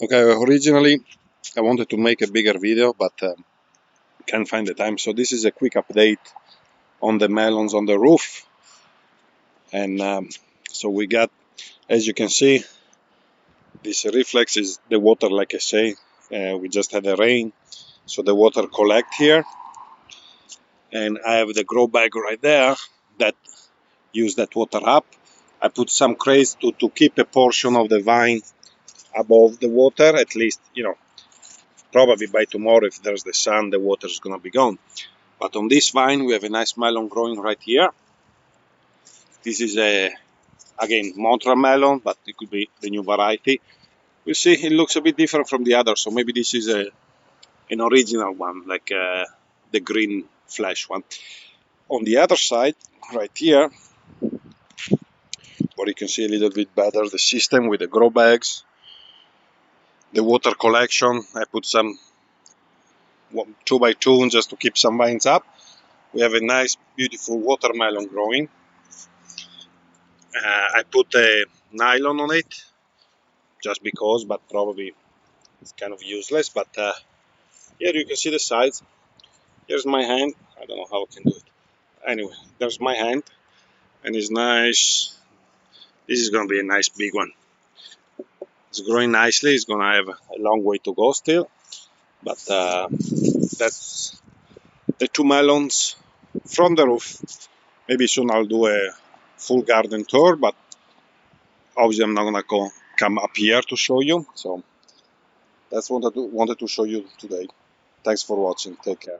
Okay, originally I wanted to make a bigger video, but can't find the time. So this is a quick update on the melons on the roof. And so we got, as you can see, this reflex is the water, like I say. We just had a rain, so the water collect here. And I have the grow bag right there that use that water up. I put some crates to keep a portion of the vine above the water, at least, probably by tomorrow, if there's the sun, the water is going to be gone. But on this vine, we have a nice melon growing right here. This is again, Montreal Melon, but it could be the new variety. We'll see, it looks a bit different from the others, so maybe this is an original one, like the green flesh one. On the other side, right here, where you can see a little bit better the system with the grow bags, the water collection. I put some 2x2 just to keep some vines up. We have a nice, beautiful watermelon growing. I put a nylon on it just because, but probably it's kind of useless. But here you can see the sides. Here's my hand. I don't know how I can do it. Anyway, there's my hand, and it's nice. This is going to be a nice big one. It's growing nicely. It's going to have a long way to go still, but that's the two melons from the roof. Maybe soon I'll do a full garden tour, but obviously I'm not going to come up here to show you. So that's what I wanted to show you today. Thanks for watching. Take care.